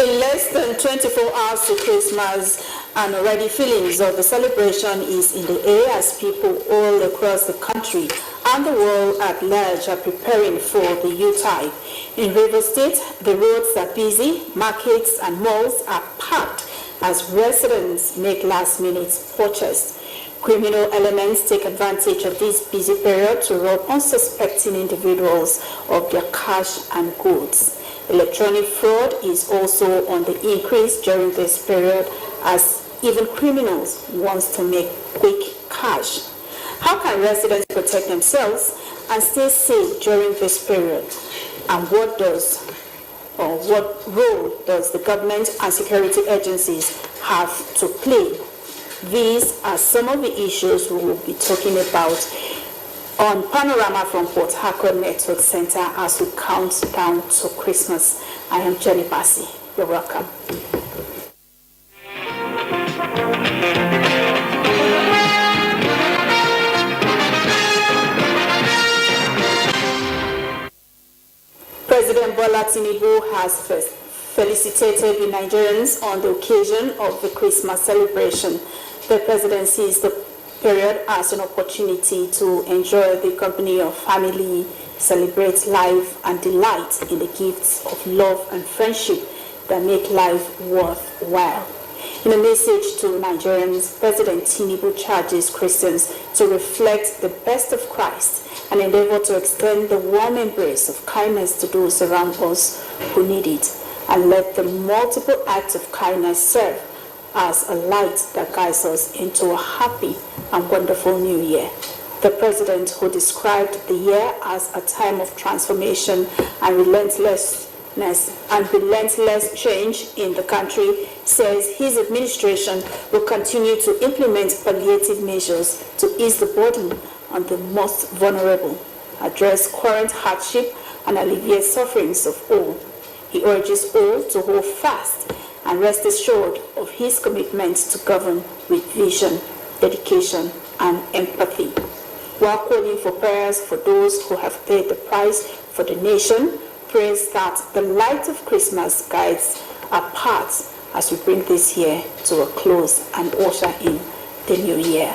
In less than 24 hours to Christmas, and already feelings of the celebration is in the air as people all across the country and the world at large are preparing for the Yuletide. In Rivers State, the roads are busy, markets and malls are packed as residents make last-minute purchases. Criminal elements take advantage of this busy period to rob unsuspecting individuals of their cash and goods. Electronic fraud is also on the increase during this period as even criminals want to make quick cash. How can residents protect themselves and stay safe during this period? And what role does the government and security agencies have to play? These are some of the issues we will be talking about on Panorama from Port Harcourt Network Center as we count down to Christmas. I am Jenny Bassi. You're welcome. President Bola Tinubu has felicitated the Nigerians on the occasion of the Christmas celebration. The president sees the period as an opportunity to enjoy the company of family, celebrate life and delight in the gifts of love and friendship that make life worthwhile. In a message to Nigerians, President Tinubu charges Christians to reflect the best of Christ and endeavor to extend the warm embrace of kindness to those around us who need it, and let the multiple acts of kindness serve as a light that guides us into a happy and wonderful new year. The president, who described the year as a time of transformation and relentless change in the country, says his administration will continue to implement palliative measures to ease the burden on the most vulnerable, address current hardship, and alleviate sufferings of all. He urges all to hold fast and rest assured of his commitment to govern with vision, dedication, and empathy. While calling for prayers for those who have paid the price for the nation, prays that the light of Christmas guides our paths as we bring this year to a close and usher in the new year.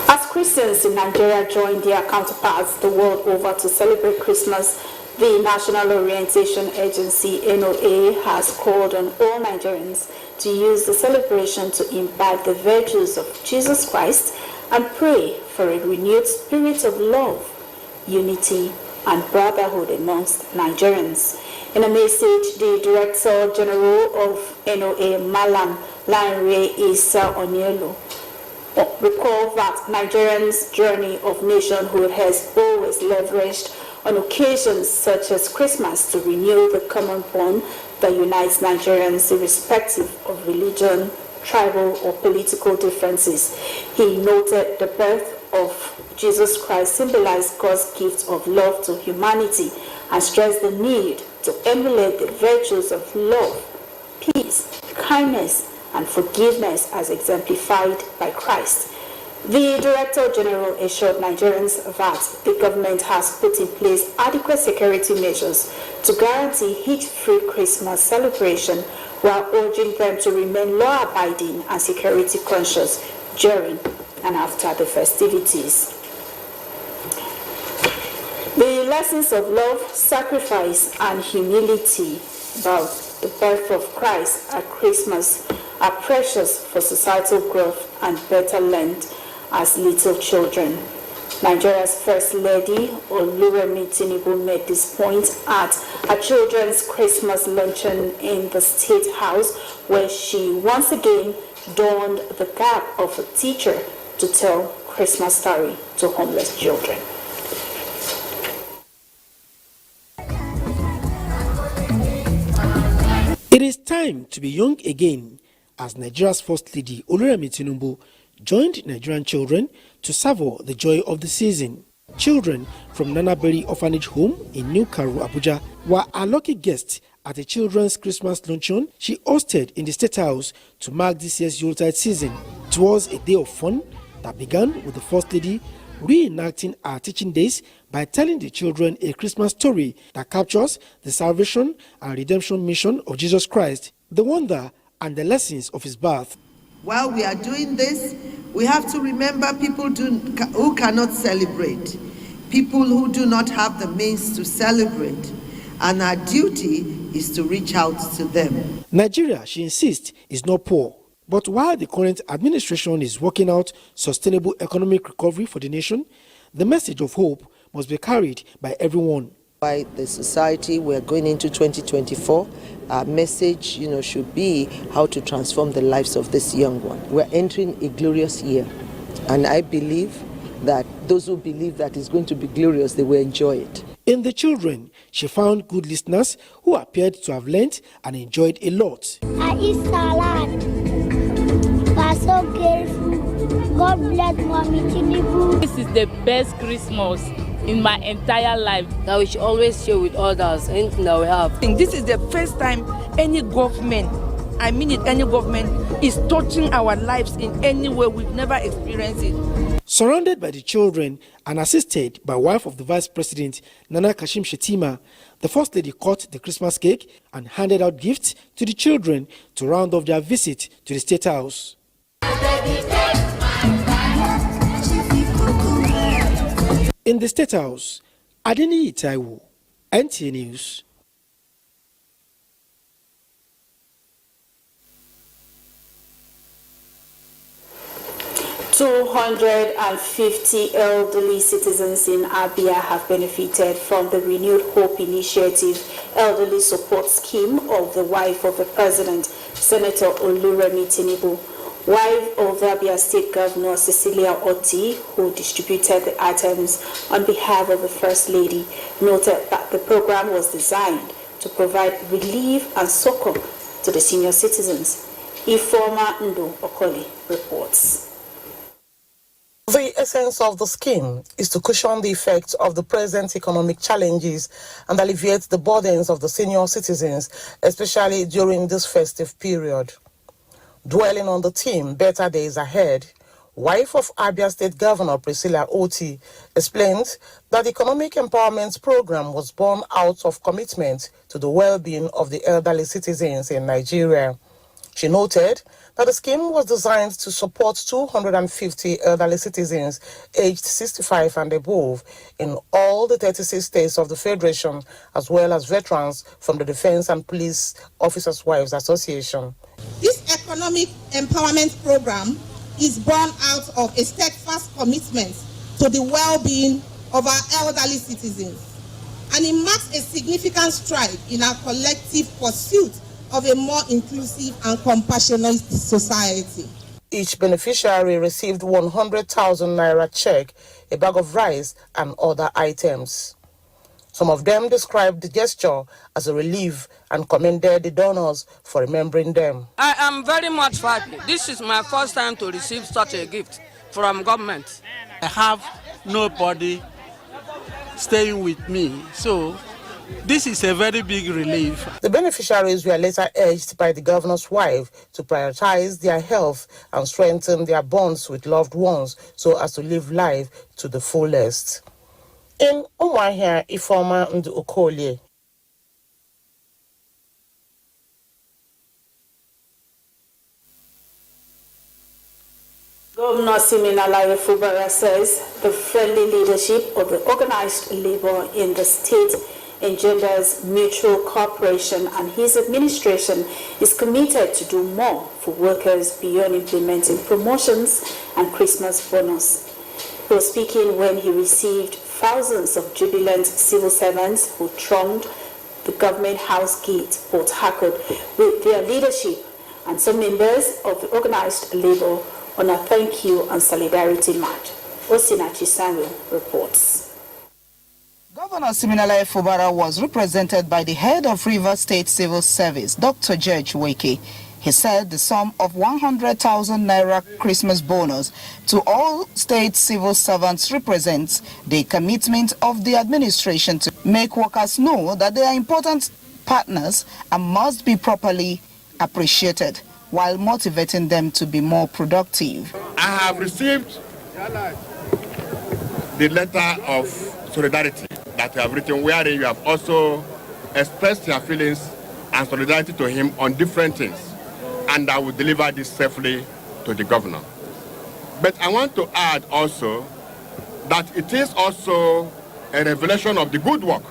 As Christians in Nigeria join their counterparts the world over to celebrate Christmas, the National Orientation Agency, NTA, has called on all Nigerians to use the celebration to imbibe the virtues of Jesus Christ and pray for a renewed spirit of love, unity, and brotherhood amongst Nigerians. In a message, the Director General of NOA, Malam Lanre Isa Onielo, recalled that Nigerians' journey of nationhood has always leveraged on occasions such as Christmas to renew the common bond that unites Nigerians irrespective of religion, tribal, or political differences. He noted the birth of Jesus Christ symbolized God's gift of love to humanity and stressed the need to emulate the virtues of love, peace, kindness, and forgiveness as exemplified by Christ. The Director General assured Nigerians that the government has put in place adequate security measures to guarantee hitch-free Christmas celebration while urging them to remain law-abiding and security-conscious during and after the festivities. The lessons of love, sacrifice, and humility about the birth of Christ at Christmas are precious for societal growth and better learned as little children. Nigeria's First Lady, Oluremi Tinubu, made this point at a children's Christmas luncheon in the State House, where she once again donned the garb of a teacher to tell Christmas story to homeless children. It is time to be young again, as Nigeria's First Lady, Oluremi Tinubu, joined Nigerian children to savor the joy of the season. Children from Nanaberi Orphanage Home in New Karu, Abuja, were our lucky guests at a children's Christmas luncheon she hosted in the State House to mark this year's Yuletide season. It was a day of fun that began with the First Lady reenacting our teaching days by telling the children a Christmas story that captures the salvation and redemption mission of Jesus Christ, the wonder and the lessons of his birth. While we are doing this, we have to remember people who cannot celebrate, people who do not have the means to celebrate, and our duty is to reach out to them. Nigeria, she insists, is not poor. But while the current administration is working out sustainable economic recovery for the nation, the message of hope must be carried by everyone. By the society, we're going into 2024. Our message, should be how to transform the lives of this young one. We're entering a glorious year, and I believe that those who believe that it's going to be glorious, they will enjoy it. In the children, she found good listeners who appeared to have learnt and enjoyed a lot. I eat salad. I'm so grateful. God bless Mommy Tinubu. This is the best Christmas in my entire life. That we should always share with others anything that we have. This is the first time any government, any government is touching our lives in any way. We've never experienced it. Surrounded by the children and assisted by wife of the Vice President, Nana Kashim Shettima, the First Lady cut the Christmas cake and handed out gifts to the children to round off their visit to the State House. In the State House, Adeni Itaiwu, NTA News. "250 elderly citizens in Abia have benefited from the Renewed Hope Initiative Elderly Support Scheme of the wife of the President, Senator Oluremi Tinubu. Wife of the Abia State Governor Cecilia Oti, who distributed the items on behalf of the First Lady, noted that the program was designed to provide relief and succor to the senior citizens. Ifeoma Ndo Okoli reports. The essence of the scheme is to cushion the effects of the present economic challenges and alleviate the burdens of the senior citizens, especially during this festive period. Dwelling on the theme, Better Days Ahead, wife of Abia State Governor Priscilla Oti explained that the Economic Empowerment Program was born out of commitment to the well-being of the elderly citizens in Nigeria. She noted that the scheme was designed to support 250 elderly citizens aged 65 and above in all the 36 states of the Federation, as well as veterans from the Defense and Police Officers' Wives Association. This economic empowerment program is born out of a steadfast commitment to the well-being of our elderly citizens, and it marks a significant stride in our collective pursuit of a more inclusive and compassionate society. Each beneficiary received 100,000 naira check, a bag of rice, and other items. Some of them described the gesture as a relief and commended the donors for remembering them. I am very much happy. This is my first time to receive such a gift from government. I have nobody staying with me, so this is a very big relief. The beneficiaries were later urged by the governor's wife to prioritize their health and strengthen their bonds with loved ones so as to live life to the fullest. In Umuahia, Ifeoma Ndo Okoli. Governor Siminalayi Fubara says the friendly leadership of the organized labor in the state engenders mutual cooperation, and his administration is committed to do more for workers beyond implementing promotions and Christmas bonus. He was speaking when he received thousands of jubilant civil servants who thronged the government house gate, Port Harcourt, with their leadership and some members of the organized labor on a thank you and solidarity march. Osinachi Samuel reports. Governor Siminalayi Fubara was represented by the head of Rivers State Civil Service, Dr. George Weke. He said the sum of 100,000 naira Christmas bonus to all state civil servants represents the commitment of the administration to make workers know that they are important partners and must be properly appreciated, while motivating them to be more productive. I have received the letter of solidarity that you have written, wherein you have also expressed your feelings and solidarity to him on different things, and I will deliver this safely to the governor. But I want to add also that it is also a revelation of the good work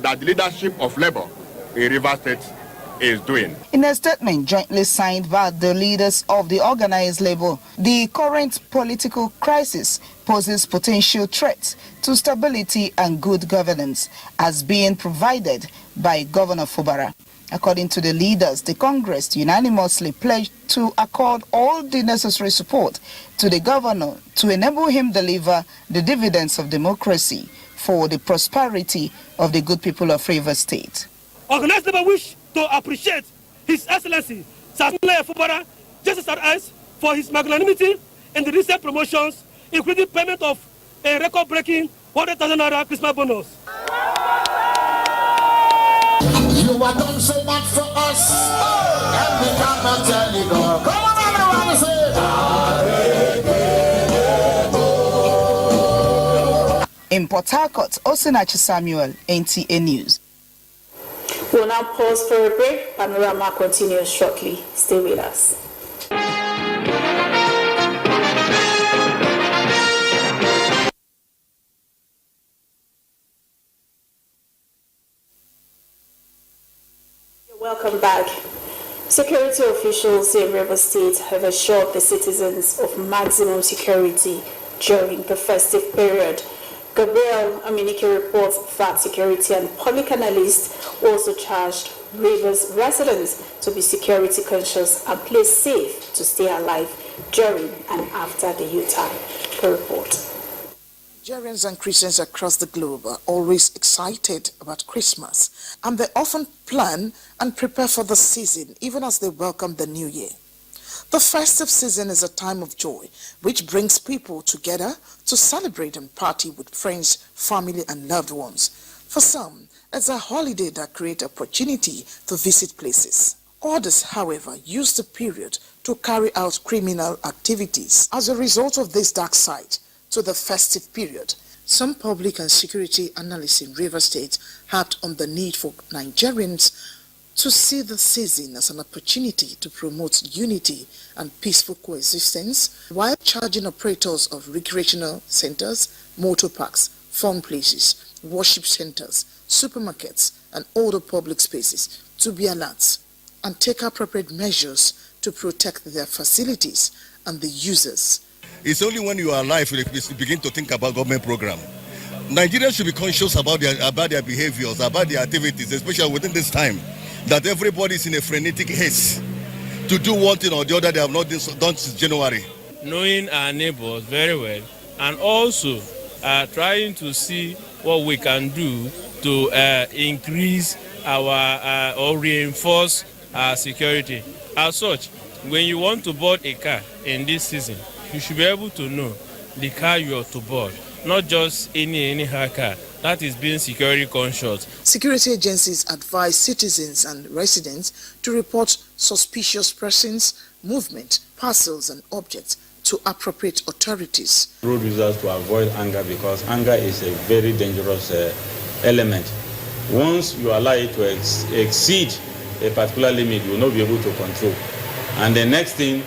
that the leadership of Labour in Rivers State is doing. In a statement jointly signed by the leaders of the organized labor, the current political crisis poses potential threats to stability and good governance as being provided by Governor Fubara. According to the leaders, the Congress unanimously pledged to accord all the necessary support to the governor to enable him deliver the dividends of democracy for the prosperity of the good people of Rivers State. Organized labor wish to appreciate His Excellency Sir Fubara, Justice RS, for his magnanimity in the recent promotions, including payment of a record-breaking 100,000 naira Christmas bonus. You are done so much for us, and we cannot tell you no. Come on, everyone, say. In Port Harcourt, Osinachi Samuel, NTA News. We'll now pause for a break. Panorama continues shortly. Stay with us. Welcome back. Security officials in Rivers State have assured the citizens of maximum security during the festive period. Gabriel Aminike reports that security and public analysts also charged Rivers residents to be security conscious and play safe to stay alive during and after the U-turn. The report. Nigerians and Christians across the globe are always excited about Christmas, and they often plan and prepare for the season even as they welcome the new year. The festive season is a time of joy which brings people together to celebrate and party with friends, family and loved ones. For some, it's a holiday that creates opportunity to visit places. Others, however, use the period to carry out criminal activities. As a result of this dark side to the festive period, some public and security analysts in Rivers State harped on the need for Nigerians to see the season as an opportunity to promote unity and peaceful coexistence while charging operators of recreational centers, motor parks, fun places, worship centers, supermarkets and other public spaces to be alert and take appropriate measures to protect their facilities and the users. It's only when you are alive you begin to think about government program. Nigerians should be conscious about their behaviors, about their activities, especially within this time, that everybody is in a frenetic haste to do one thing or the other they have not done since January. Knowing our neighbors very well and also trying to see what we can do to increase our or reinforce our security. As such, when you want to board a car in this season, you should be able to know the car you are to board, not just any car. That is being security conscious. Security agencies advise citizens and residents to report suspicious persons, movement, parcels and objects to appropriate authorities. Road users to avoid anger because anger is a very dangerous element. Once you allow it to exceed a particular limit, you will not be able to control. And the next thing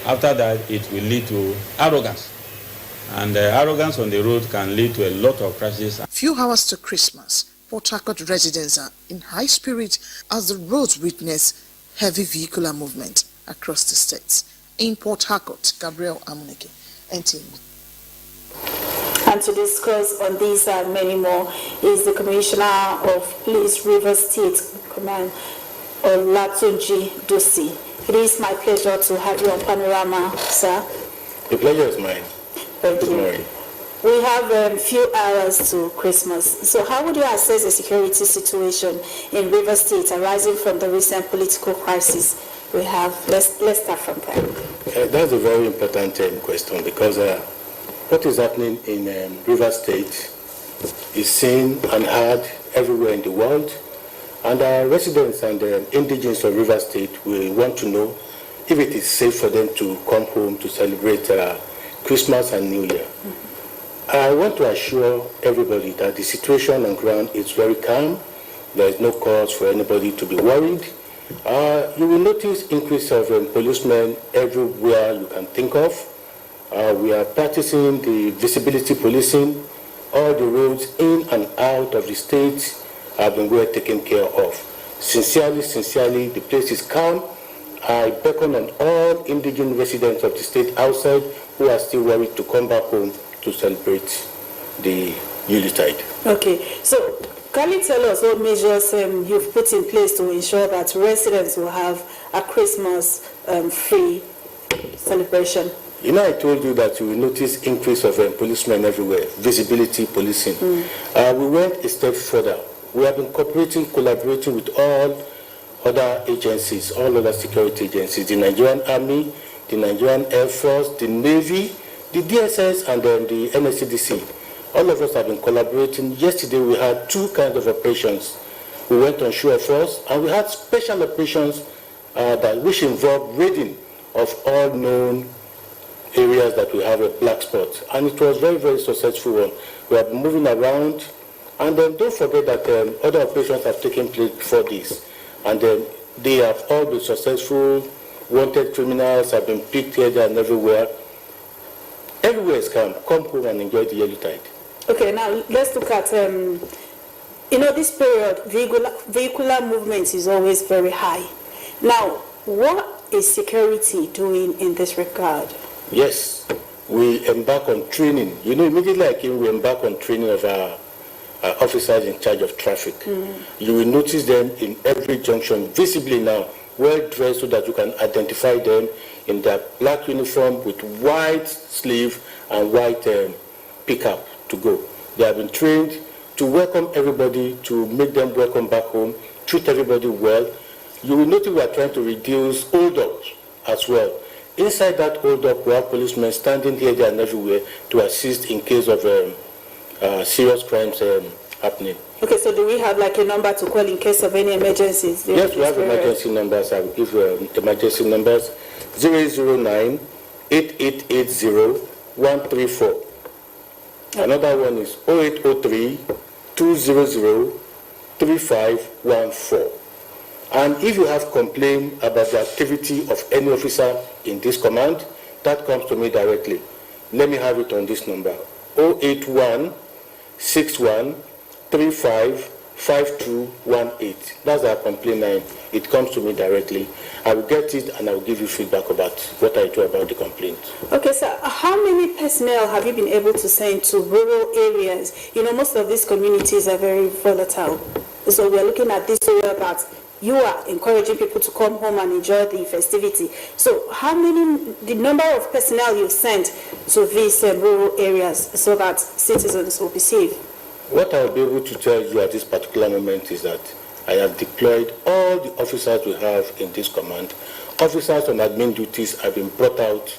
after that, it will lead to arrogance. And arrogance on the road can lead to a lot of crashes. Few hours to Christmas, Port Harcourt residents are in high spirit as the roads witness heavy vehicular movement across the states. In Port Harcourt, Gabriel Amunike, NTA. And to discuss on these and many more is the Commissioner of Police Rivers State Command, Olatunji Dosi. It is my pleasure to have you on Panorama, sir. The pleasure is mine. Thank you. We have a few hours to Christmas. So how would you assess the security situation in Rivers State arising from the recent political crisis we have? Let's start from there. That's a very important question because what is happening in Rivers State is seen and heard everywhere in the world. And our residents and indigenes of Rivers State will want to know if it is safe for them to come home to celebrate Christmas and New Year. I want to assure everybody that the situation on ground is very calm. There is no cause for anybody to be worried. You will notice increase of policemen everywhere you can think of. We are practicing the visibility policing. All the roads in and out of the state have been well taken care of. Sincerely, the place is calm. I beckon on all indigenous residents of the state outside who are still worried to come back home to celebrate the Yuletide. Okay, so can you tell us what measures you've put in place to ensure that residents will have a Christmas free celebration? You know, I told you that you will notice increase of policemen everywhere, visibility policing. We went a step further. We have been collaborating with all other agencies, all other security agencies, the Nigerian Army, the Nigerian Air Force, the Navy, the DSS, and then the NSCDC. All of us have been collaborating. Yesterday we had two kinds of operations. We went on show of force, and we had special operations which involved raiding of all known areas that we have a black spot. And it was very, very successful one. We have been moving around, and then don't forget that other operations have taken place before this. And then they have all been successful. Wanted criminals have been picked here, there, and everywhere. Everywhere is calm. Come home and enjoy the Yuletide. Okay, now let's look at, this period, vehicular movement is always very high. Now, what is security doing in this regard? Yes, we embark on training. Immediately I came, we embark on training of our officers in charge of traffic. You will notice them in every junction, visibly now, well dressed so that you can identify them in their black uniform with white sleeve and white pickup to go. They have been trained to welcome everybody, to make them welcome back home, treat everybody well. You will notice we are trying to reduce hold-ups as well. Inside that hold-up, we have policemen standing here, there, and everywhere to assist in case of serious crimes happening. Okay, so do we have like a number to call in case of any emergencies? Yes, we have emergency numbers. I will give you emergency numbers. 009-8880-134. Another one is 0803-200-3514. And if you have complaint about the activity of any officer in this command, that comes to me directly. Let me have it on this number, 081-61-35-5218. That's our complaint line. It comes to me directly. I will get it and I will give you feedback about what I do about the complaint. Okay, so how many personnel have you been able to send to rural areas? Most of these communities are very volatile. So we're looking at this area that you are encouraging people to come home and enjoy the festivity. So the number of personnel you've sent to these rural areas so that citizens will be safe? What I'll be able to tell you at this particular moment is that I have deployed all the officers we have in this command. Officers on admin duties have been brought out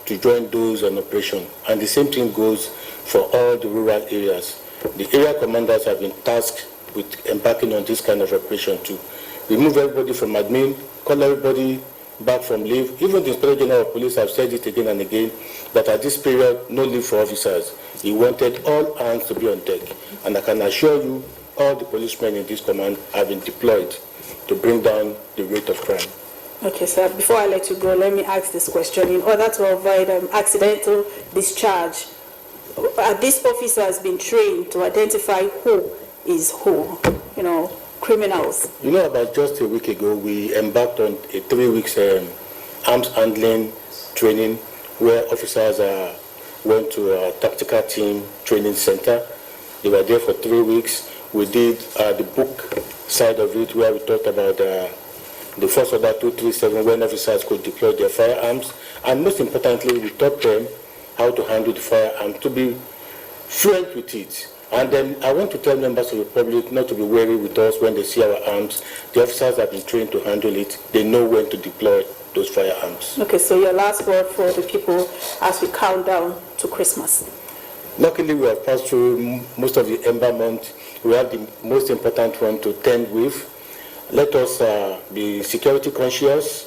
to join those on operation. And the same thing goes for all the rural areas. The area commanders have been tasked with embarking on this kind of operation too. Remove everybody from admin, call everybody back from leave. Even the Inspector General of Police have said it again and again that at this period, no leave for officers. He wanted all hands to be on deck. And I can assure you, all the policemen in this command have been deployed to bring down the rate of crime. Okay, sir, before I let you go, let me ask this question. In order to avoid accidental discharge, are these officers been trained to identify who is who? Criminals. About just a week ago, we embarked on a 3 weeks arms handling training where officers went to a tactical team training center. They were there for 3 weeks. We did the book side of it where we talked about the First Order 237 when officers could deploy their firearms. And most importantly, we taught them how to handle the firearm, to be fluent with it. And then I want to tell members of the public not to be wary with us when they see our arms. The officers have been trained to handle it. They know when to deploy those firearms. Okay, so your last word for the people as we count down to Christmas. Luckily, we have passed through most of the Ember month. We have the most important one to tend with. Let us be security conscious.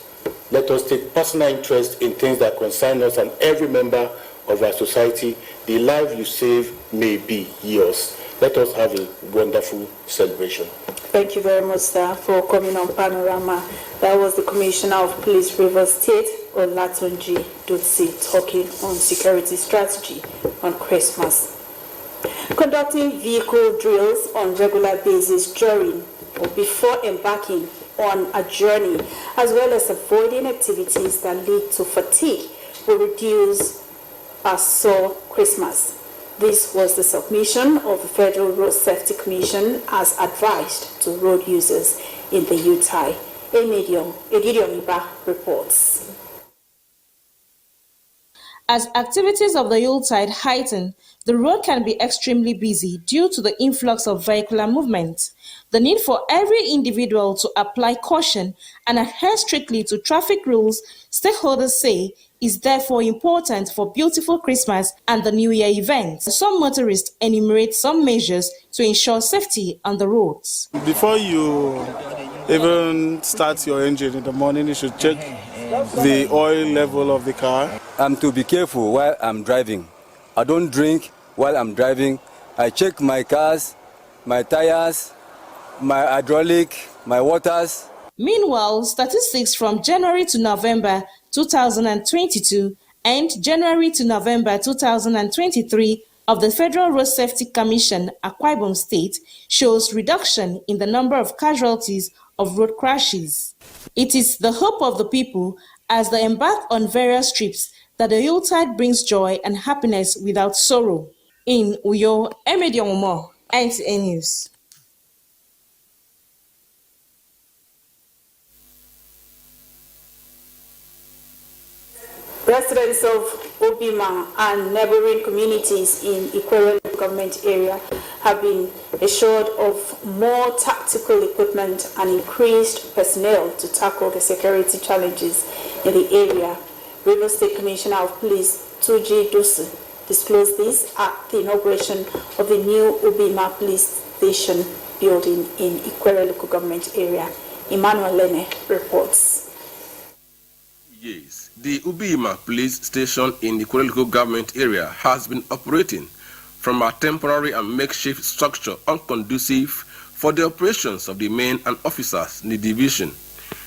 Let us take personal interest in things that concern us and every member of our society, the life you save may be yours. Let us have a wonderful celebration. Thank you very much, sir, for coming on Panorama. That was the Commissioner of Police, Rivers State, Olatunji Dotsi, talking on security strategy on Christmas. Conducting vehicle drills on regular basis during or before embarking on a journey, as well as avoiding activities that lead to fatigue, will reduce a sore Christmas. This was the submission of the Federal Road Safety Commission as advised to road users in the UTI. Edidion Iba reports. As activities of the Yuletide heighten, the road can be extremely busy due to the influx of vehicular movement. The need for every individual to apply caution and adhere strictly to traffic rules, stakeholders say, is therefore important for beautiful Christmas and the New Year events. Some motorists enumerate some measures to ensure safety on the roads. Before you even start your engine in the morning, you should check the oil level of the car. I'm to be careful while I'm driving. I don't drink while I'm driving. I check my cars, my tires, my hydraulic, my waters. Meanwhile, statistics from January to November 2022 and January to November 2023 of the Federal Road Safety Commission, Akwa Ibom State, shows reduction in the number of casualties of road crashes. It is the hope of the people as they embark on various trips that the Yuletide brings joy and happiness without sorrow. In Uyo, Edidion Umo, NTA News. Residents of Obima and neighboring communities in Ikwere government area have been assured of more tactical equipment and increased personnel to tackle the security challenges in the area. Rivers State Commissioner of Police Tuji Dusu disclosed this at the inauguration of the new Obima Police Station building in Ikwere local government area. Emmanuel Lene reports. Yes, the Ubima police station in the Ikwere local government area has been operating from a temporary and makeshift structure unconducive for the operations of the men and officers in the division.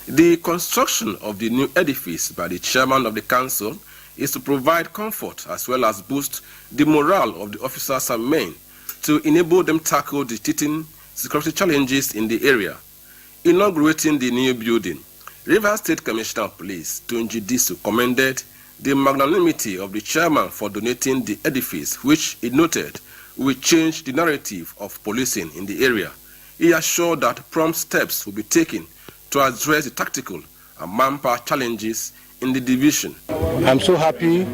The construction of the new edifice by the chairman of the council is to provide comfort as well as boost the morale of the officers and men to enable them tackle the teething security challenges in the area. Inaugurating the new building, Rivers State Commissioner of Police Tunji Disu commended the magnanimity of the chairman for donating the edifice, which he noted will change the narrative of policing in the area. He assured that prompt steps will be taken to address the tactical and manpower challenges in the division. I'm so happy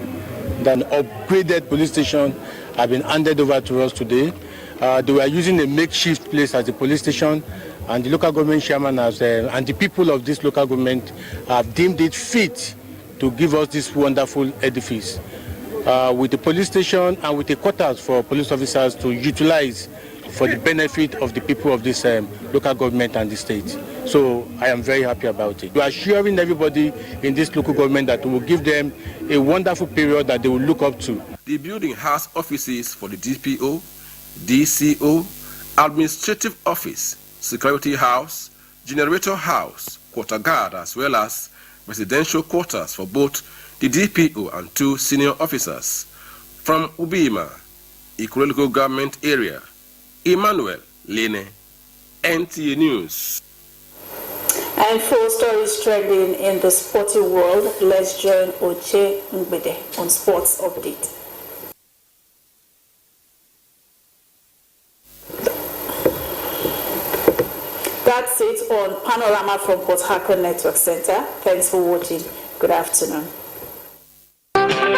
that an upgraded police station has been handed over to us today. They were using a makeshift place as a police station, and the local government chairman has, and the people of this local government have deemed it fit to give us this wonderful edifice with the police station and with the quarters for police officers to utilize for the benefit of the people of this local government and the state. So I am very happy about it. We are assuring everybody in this local government that we will give them a wonderful period that they will look up to. The building has offices for the DPO, DCO, administrative office, security house, generator house, quarter guard, as well as residential quarters for both the DPO and 2 senior officers. From Ubima, Ikwere local government area, Emmanuel Lene, NTA News. And 4 stories trending in the sporting world. Let's join Oche Ngbede on Sports Update. That's it on Panorama from Port Harcourt Network Center. Thanks for watching. Good afternoon.